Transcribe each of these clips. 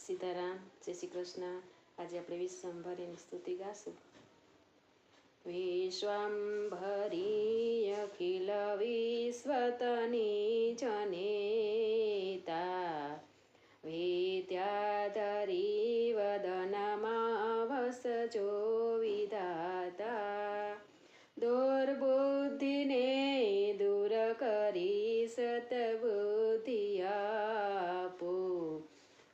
સીતારામ, જય શ્રી કૃષ્ણ. આજે આપણે વિશ્વંભરીની સ્તુતિ ગાશું. વિશ્વંભરી અખિલ વિશ્વતની જનેતા, વિદ્યાધરી વદનમાં વસજો વિધાતા. દુર્બુદ્ધિને દૂર કરી સતબુદ્ધિ આપો,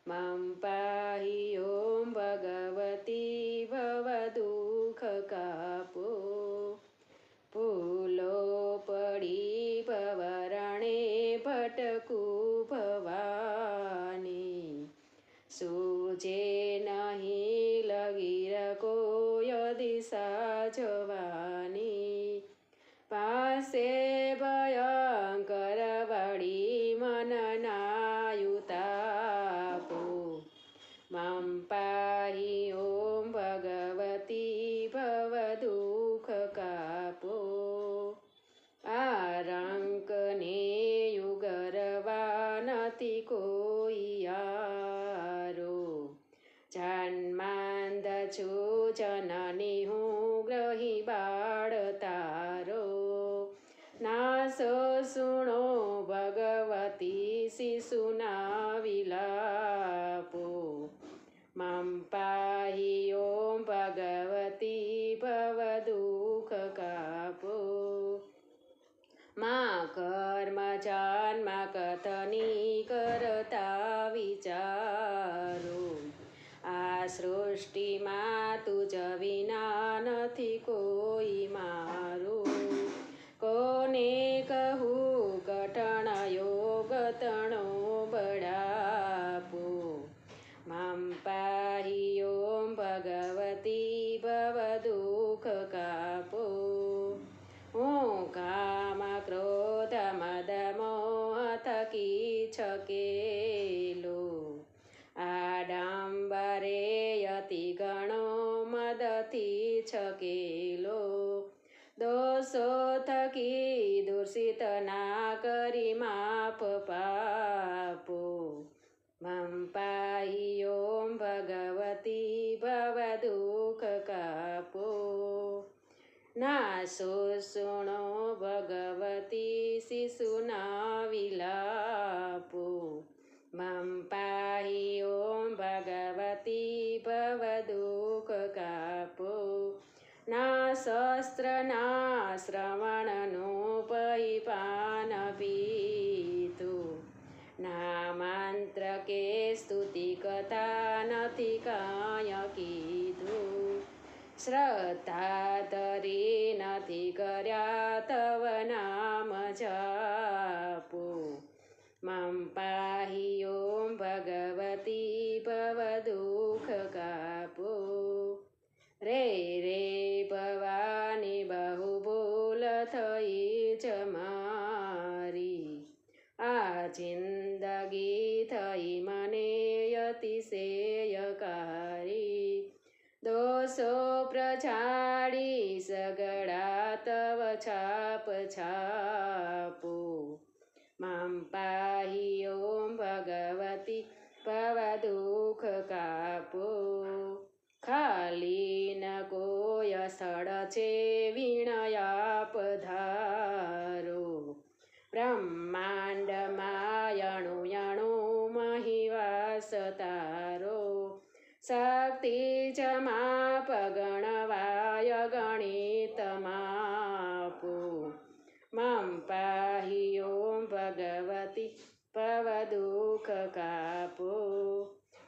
મમ પાહી ઓમ ભગવતી ભવ દુઃખ કાપો. ભૂલો પડી ભવરણે ભટકું ભવાની, સૂજે નહીં લગીર કોઈ દિશા જવાની. પાસે ભયંકર વળી મનના યુતાપો, મમ પાહી ઓમ ભગવતી ભવ દુઃખ કાપો. આ રંકને યુગરવા નથી કોઈ યારો, જન્માંધ છું જનની હું ગ્રહી બાળ તારો. નાસો સુણો ભગવતી શિશુના વિલાપો, મમ પાહી ઓમ ભગવતી ભવ દુઃખ કાપો. મા કર્મ જન્મ કથની કરતા વિચારો, આ સૃષ્ટિમાં તુજ વિના નથી કોઈ મારું. કોને કહું કઠણ યોગ તણો બળાપો, મમ પાહી ઓમ ભગવતી ભવ દુઃખ કાપો. હું કામ ક્રોધ મદ મોહ થકી છકેલો, આડંબરે અતિ ગણો મદથી છકેલો. દોષો થકી દૂષિત ના કરી માફ પાપો, મમ પાહી ઓમ ભગવતી ભવ દુઃખ કાપો. નાસો સુણો ભગવતી શિશુના વિલાપો, મમ પાહી ઓમ ભગવતી ભવ દુઃખ કાપો. ના શસ્ત્ર ના શ્રવણનું પહી પાન પીતું, ના મંત્ર કે સ્તુતિ કથા નથી કાંય કીધું. શ્રદ્ધા ધરી નથી કર્યા તવ નામ જાપો, મમ પાહી ઓમ ભગવતી ભવ દુઃખ કાપો. રે ભવાની બહુ ભૂલ થઈ જ મારી, આ જિંદગી થઈ મને અતિશયકારી. દોષો પ્રજાળી સગળા તવ છાપ છાપો, મમ પાહી ઓમ ભગવતી ભવ દુઃખ કાપો. ખાલી ન કોઈ સ્થળ છે વિણયા પધારો, બ્રહ્માંડમાં અણુ અણુ મહિવાસ તારો. શક્તિ જ માપ ગણવાય ગણિત માપો, મમ પાહી ઓમ ભગવતી ભવ દુઃખ કાપો.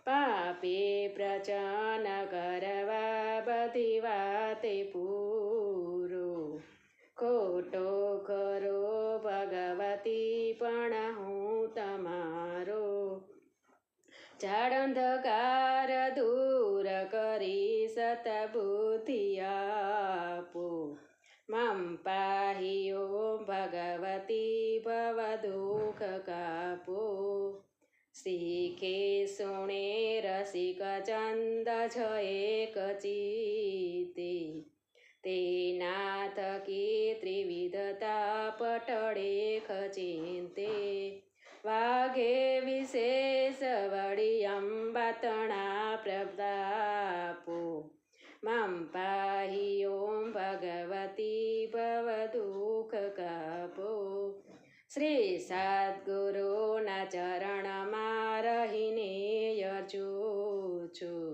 પાપી પ્રચન કરવા બધી વાતે પૂરો, ખોટો ખરો ભગવતી પણ હું તમારો. જાળંધકાર દૂર કરી સતબુદ્ધિ આપો, મમ પાહી ઓમ ભગવતી ભવ દુઃખ કાપો. શીખે સુણે રસિક ચંદ છ એક ચિતે, તેના થકી ત્રિવિધતા પટળે ખચિંતે. વાઘે વિશેષ વળી અંબાતણા પ્રતાપો મમ પાહી ઓમ ભગવતી ભવ દુઃખ કાપો શ્રી સદ્ગુરુના ચરણમાં રહીને યજું છું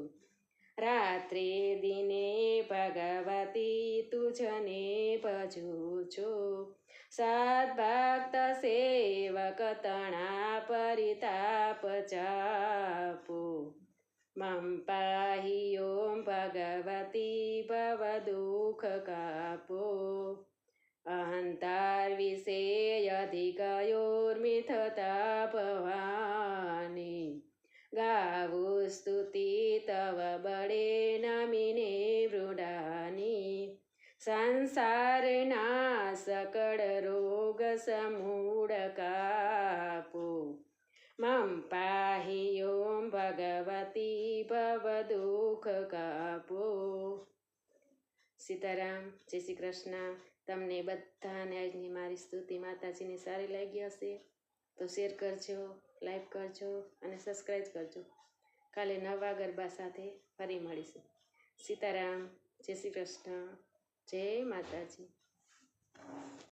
રાત્રે દિને ભગવતી તુજને ભજું છું સદ્ભક્ત સેવક તણા પરિતાપ ચાપો મમ પાહી ઓમ ભગવતી ભવ દુઃખ કાપો અહંકાર વિશે અધિકયોર્મિથતા ભવાની ગાવું સ્તુતિ તવ બળે નમિને વૃડાની સંસારના સકળ રોગ સમૂળ કાપો મમ પાહી ઓમ ભગવતી ભવ દુઃખ કાપો સીતારામ જય શ્રી કૃષ્ણ તમને બધાને આજની મારી સ્તુતિ માતાજીની સારી લાગી હશે તો શેર કરજો લાઈક કરજો અને સબસ્ક્રાઈબ કરજો કાલે નવા ગરબા સાથે ફરી મળીશું સીતારામ જય શ્રી કૃષ્ણ જય માતાજી